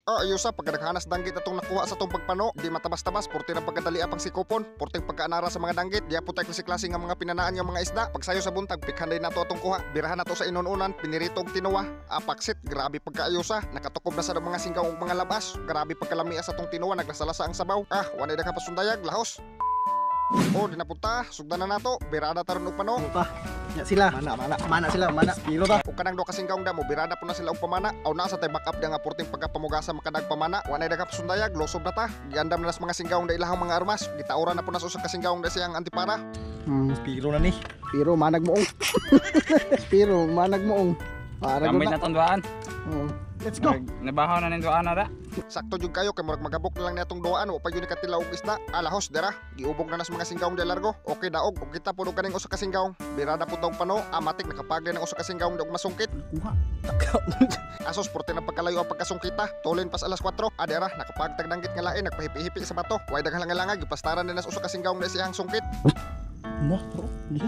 Ayusa pagkadaghanas danggit atong nakuha sa tong pagpano, di matabas-tabas porti na pagkadali apang sikopon, porting pagkaanara sa mga danggit, di aputay klase-klase nga mga pinanaan nga mga isda. Pagsayo sa buntag pikhanday nato atong kuha, birahan nato sa inununan, pinirito og tinuwa, apaksit, grabe pagkaayusa, nakatukob na sa mga singgaw ug mga labas, grabe pagkalami sa tong tinuwa, naglasalasa ang sabaw. Wanay da ka pasundayag, lahos. Di napunta, sugdan na nato, birada taron og pano. Ya sila. Mana sila, mana. Piro ta. Kung kanang do kasing kaong damo, birada po na sila og pamana. Aw nasa tay backup nga porting pagkapamugasa makadag pamana. Wanay daga pasundayag, losob na ta. Giandam na nas mga singgaong da ilahang mga armas. Gitaura na po na sa kasinggaong da siyang antipara. Piro na ni. Piro manag moong. Piro manag moong. Para Kamay na tondwaan. Let's go. Nabahaw na nindwaan na da. Sakto jud kayo kay murag magabok na lang niatong duaan wa pa yun katilaw og isda. Alahos dera, giubog na nas mga singgaong da largo. Okay daog ug kita puno kaning usa ka singgaong. Birada po tong pano, amatik nakapagli ng usa ka singgaong da og masungkit. Kuha. Asos porte na pagkalayo ang pagkasungkita. Tulin pas alas 4. Adera nakapagtag danggit nga lain nagpahipi-hipi sa bato. Way daghang langalanga gipastaran din nas usa ka singgaong da siyang sungkit. Mo, bro. Di.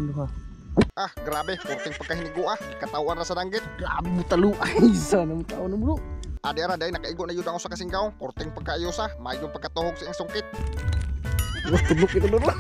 Ano ha? Grabe, porting pagkahinigua, katawan ra sa danggit. Grabe mo talo. Ay, sana mo tao na bro. Adera day nakaigo na yun ang usa ka singgaong. Porting pagkaayosa, mayong pagkatuhog sa iyang sungkit. Tulog ito bro.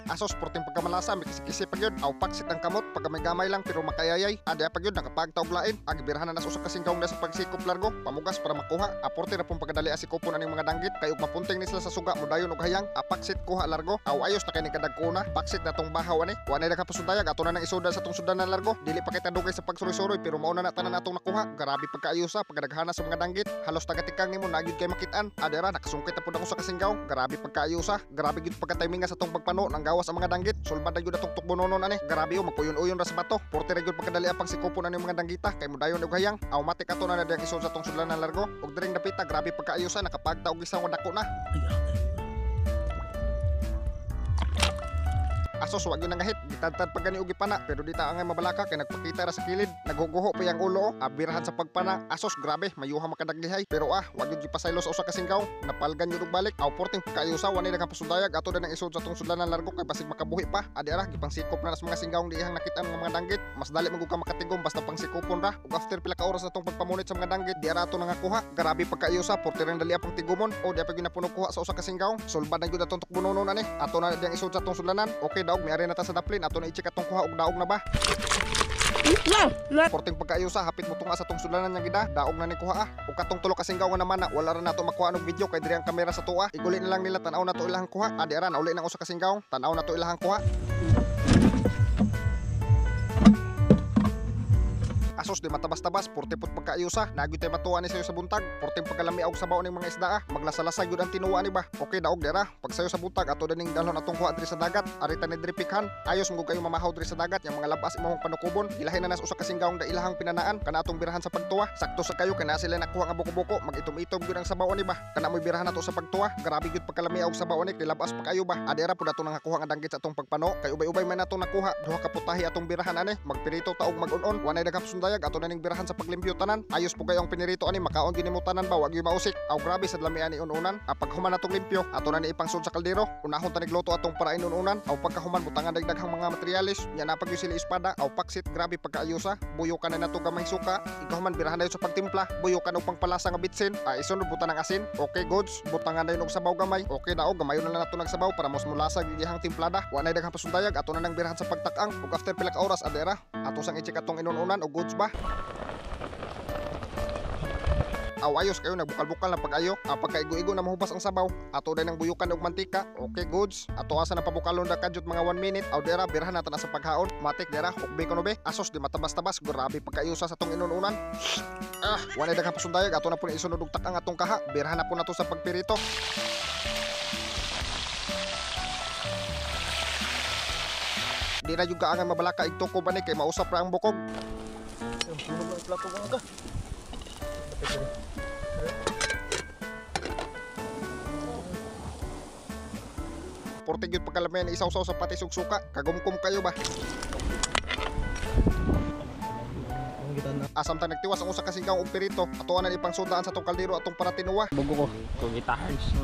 Asos porting pagkamalasa, may kisi-kisi pag yun. Aw paksit ang kamot, pagkamay-gamay lang pero makayayay. Adya pag yun, nakapagtaog lain. Agibirahan na nas usa ka singgaong na sa pagsikop largo. Pamugas para makuha. Aporte na pong pagkadali asikopon aning mga danggit. Kayog mapunting ni sila sa suga, mudayon og hayang. Apaksit kuha largo. Aw ayos na kay ni kadagkuna. Paksit na tong bahaw ani. Wanay na kapasundayag, ato na nang isuda sa tong sudan na largo. Dili pa kita dugay sa pagsuroy-suroy pero mauna na tanan natong nakuha. Grabe pagkaayosa, pagkadaghana sa mga danggit. Halos tagatikang nimo nagyud kay makitaan. Adera nakasungkit na pud ang usa ka singgaong. Grabe pagkaayosa. Grabe gyud pagka-timinga sa tong pagpano nang gawas ang mga danggit. Sulbad na gyud atong tukbononon ani. Grabe yo magpuyon-uyon ra sa bato. Porte ra gyud pagkadali apang sikopon ani mga danggita kay mudayon og hayang. Automatic ato na diyang isod sa tong sudlan na largo. Og diring dapita grabe pagkaayosa nakapagta og isang dako na. Asos wag yun nangahit, ditadtad pa gani og ipana pero di ta angay mabalaka kay nagpakita ra sa kilid. Naghuguho pa yang ulo, abirahan sa pagpana. Asos grabe, mayuha makadaglihay. Pero wag yun gipasaylo sa usa ka singgaw. Napalgan yun og balik. Aw porting pagkaayosa wanay daghang pasundayag ato na nang isod sa tong sudlanan largo kay basig makabuhi pa. Adi ara gipang sikop na nas mga singgawong di ihang nakit-an nga mga danggit. Mas dali magug ka makatigom basta pang sikopon ra. Ug after pila ka oras atong pagpamunit sa mga danggit, di ara ato nangakuha. Grabe pagkaayosa, porte rang dali apang tigumon. O di pa gyud napuno kuha sa usa ka singgaw. Sulbad na gyud atong tukbononon ani. Ato na diyang isod sa tong sudlanan. Okay daog miari na ta sa daplin ato na i-check atong kuha og daog na ba. Porting pagkaayosa hapit mo tunga sa tong sudlanan nga gida, daog na ni kuha ug katong tulo ka singgaw nga naman na wala ra nato makuha og video kay diri ang kamera sa tuwa. Iguli na lang nila tan-aw nato ilahang kuha. Adi ara nauli nang usa ka singgaw, tan-aw nato ilahang kuha. Asos di matabas-tabas, porte pud pagkaayosa, nagyud tay matuwa ni sayo sa buntag, porting pagkalami og sabaw ning mga isda maglasalasa gyud ang tinuwa ni ba. Okay daog dira, pag sayo sa buntag ato dining dalhon atong kuha diri sa dagat, arita ni diri pikhan. Ayos mo kayo mamahaw diri sa dagat, yang mga labas imong panukubon, ilahin na nas usa ka singgawong da ilahang pinanaan, kana atong birahan sa pagtuwa. Sakto sa kayo kay na sila nakuha nga buko-buko, magitom-itom gyud ang sabaw ni ba. Kana moy birahan nato sa pagtuwa, grabe gyud pagkalami og sabaw ni kay labas pa kayo ba. Adira pud ato nakakuha nga danggit sa atong pagpano, kay ubay-ubay man nato nakuha, duha ka putahi atong birahan ani, magpirito ta og mag-on-on, wanay daghang sundayag ato na ning birahan sa paglimpyo tanan. Ayos po kayong pinirito ani makaon gini mo tanan ba wag yu mausik. Aw grabe sa lami ani ununan. Pag human atong limpyo ato na ni ipangsud sa kaldero. Unahon ta nigluto atong parain ununan. Aw pagkahuman butangan dagdaghang mga materialis. Nya na pag sila espada aw paksit grabe pagkaayosa. Buyo ka na nato gamay suka. Ikahuman birahan dayon sa pagtimpla. Buyo ka og pangpalasa nga bitsin. Isunod butan ng asin. Okay goods. Butangan dayon og sabaw gamay. Okay daog gamayon na nato nagsabaw para mas mulasa gihang timplada. Wa na daghang pasundayag ato na nang birahan sa pagtak-ang. Ug after pila ka oras adera ato sang i-check atong inununan og goods ba. Ayos kayo nagbukal-bukal na pag-ayo. Pagkaigo-igo na mahubas ang sabaw, ato din ang buyukan og mantika. Okay goods. Ato asa na pabukalon na kadyot mga 1 minute. Aw dera birahan nato na sa paghaon. Matik dera hukbe kono be. Asos di matabas-tabas, grabe pagkayusa sa tong inununan. Wanay daghang pasundayag ato na pud isunod og takang atong kaha. Birahan na po nato sa pagpirito. Di na juga ang mabalaka igtuko ba ni kay mausap ra ang bukog. Porte gyud pagkalamian isaw-saw sa patis ug suka, kagumkum kayo ba? Asam ta nagtiwas ang usa ka singgaw og pirito, atoan na ipangsudaan sa tong kaldero atong para tinuwa. Bugo ko, kung itahars.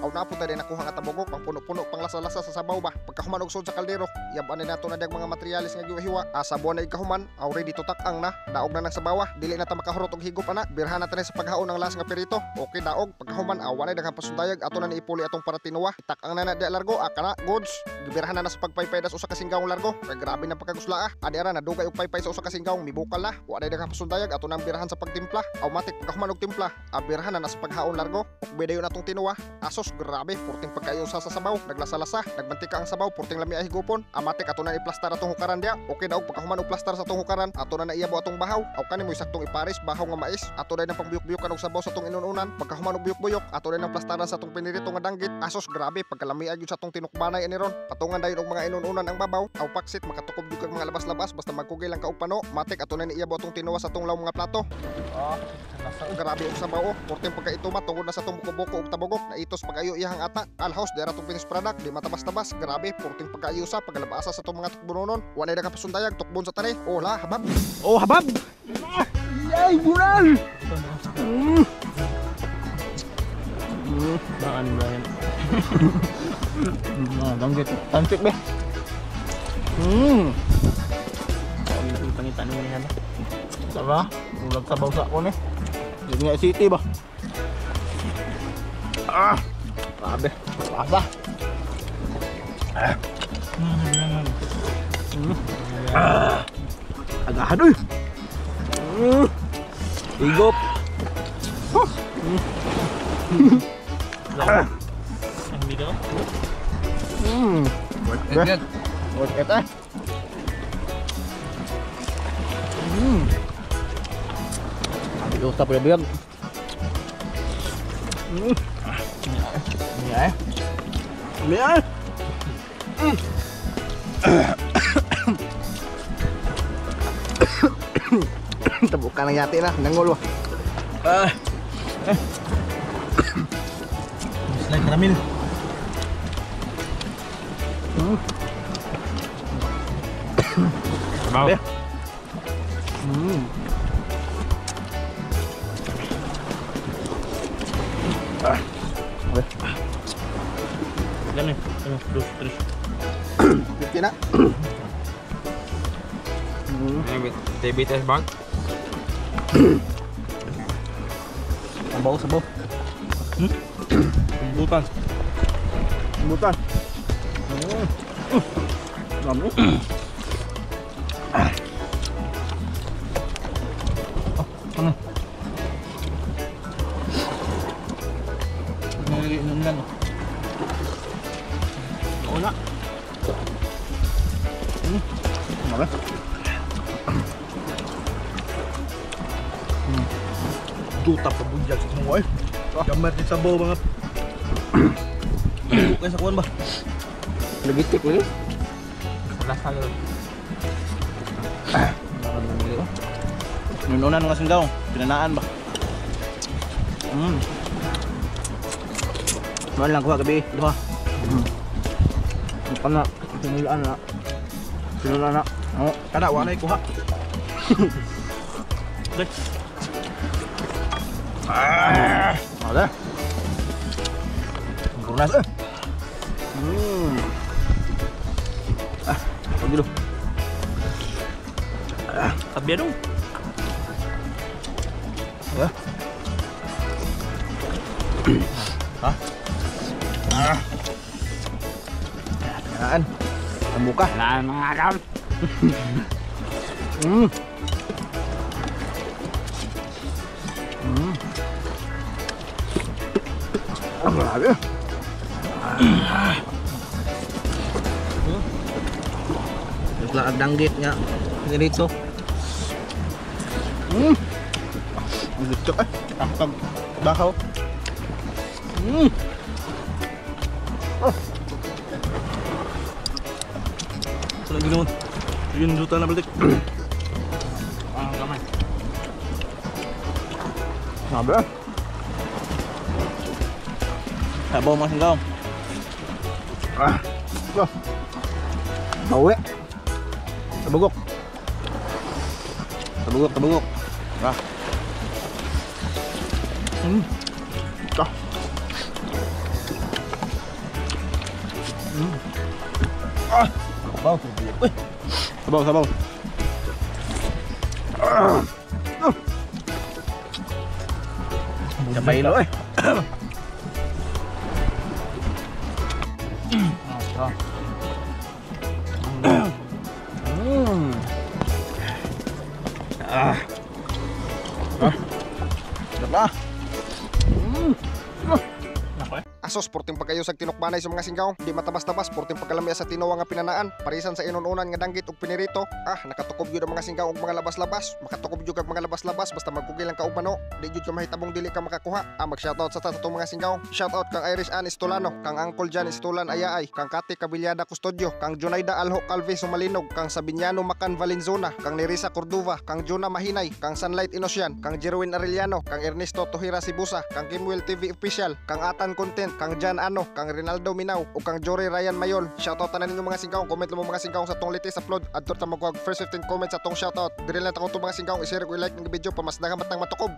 Aw napunta din nakuha nga tabugok pang puno-puno pang lasa-lasa sa sabaw ba. Pagkahuman og sud sa kaldero, yaban nato na dag mga materialis nga gihiwa. Asa buwan na ikahuman, aw ready to tak-ang na. Daog na nang sabawa, dili na ta makahurot og higop ana. Birhan na ta sa paghaon ng las nga pirito. Okay daog, pagkahuman awan ay daghang pasundayag ato na niipuli atong para tinuwa. Itak-ang na di largo, kana goods. Gibirhan na sa pagpaypay das usa ka singgawong largo. Kay grabe na pagkagusla Adi ara na dugay og paypay sa usa ka singgawong mibukal na. Wa day daghang pasundayag ato nang birhan sa pagtimpla. Automatic pagkahuman og timpla, abirhan na sa paghaon largo. Ug bedayon atong tinuwa. Asos grabe, purting pagkayo sa sabaw, naglasalasa, nagmantika ang sabaw, purting lami ay higupon. Amatik ato na iplastar atong hukaran dia. Okay daog pagkahuman og plastar sa atong hukaran, ato na naiyabo atong bahaw. Aw kani mo saktong ipares bahaw nga mais. Ato day nang pangbuyok-buyokan og sabaw sa atong inununan. Pagkahuman og buyok-buyok, ato day nang plastaran sa atong pinirito nga danggit. Asos grabe, pagkalami ay sa atong tinukbanay ani ron. Patungan dayon og mga inununan ang babaw. Aw paksit makatukob jud kag mga labas-labas basta magkugay lang ka og pano. Matik ato na niiyabo atong tinuwa sa atong law mga plato. Grabe og sabaw, purting pagkaitumat tungod na sa atong buko-buko og tabugok. Naitos pagayo iyang ata. Alhouse dera atong finished product, di matabas-tabas. Grabe, purting pagkayo sa pagalabasa sa atong mga tukbononon. Wanay daghang pasundayag tukbon sa tani. Oh la, habab. Oh, habab. Yay, bural. Baan ba yan? Danggit. Tansik be. Pangitan mo niya. Tara, ulag sabaw sa ko ni. Hindi nga city ba? Grabe. Lasa. Agahan uy. Higop. Ang video? Worth it. Worth it eh. Ayos na pala biyag. Iya eh. Biar. Tabukan ng yati na, nangol. Slide karamil. Sabaw. Ganun. 1, 2, 3. Bitti na. TBTS bag. Sabaw, sabaw. Butan. Butan. Lami. Ano? Naliinom lang. Una. Mara. Duta pa bujag sa semua eh. Gambar di sabaw mga. Bukan sa kuwan ba? Legitik lagi. Lasa lang. Nununan nga singgaw, pinanaan ba? Mahal lang kuha gabi, duha. Ano na, pinulaan na. Pinulaan na. Oo, Kada wala kuha. Dek. ada. Kurnas eh. Pergi dulu. Tabi dong. Ya. Hah? Yan. Membuka. Lah mga kawan. Grabe. Bigla ang danggit nga ganito. Ang gusto eh. Ang bakaw. Sa lagi naman. Yun duta na balik. Ang kamay. Grabe. Sabaw mas singgaw. Go. Bawi. Tabugok. Tabugok, tabugok. Ah. Sabaw. Uy. Sabaw, sabaw. Kapailo eh. Asos, porting pagkayo sa tinukbanay sa mga singgaw. Di matabas-tabas, porting pagkalami sa tinuwa nga pinanaan. Parisan sa inununan nga danggit ug pinirito. Nakatukob yun ang mga singgaw ug mga labas-labas. Makatukob yun kag mga labas-labas basta magkugil lang ka og mano. Di yun ka mahitabong dili ka makakuha. Mag-shoutout sa tatong mga singgaw. Shoutout kang Irish Ann Istolano, kang Uncle Jan Istolan Ayaay, kang Kati Cabilyada Custodio, kang Jonaida Alho Calvi Sumalinog, kang Sabiñano Macan Valenzuela, kang Nerissa Cordova, kang Juna Mahinay, kang Sunlight Inosian, kang Jerwin Arellano, kang Ernesto Tohira Sibusa, kang Kimwell TV Official, kang Atan Content, kang Jan Ano, kang Rinaldo Minaw, ug kang Jory Ryan Mayol. Shoutout na ninyo mga singgaw. Comment mo mga singgaw sa tong latest upload. Adto ta magwag first 15 comments sa tong shoutout. Diri lang ta kung mga singgaw i-share ko i-like ng video pamasdagan matang matukob.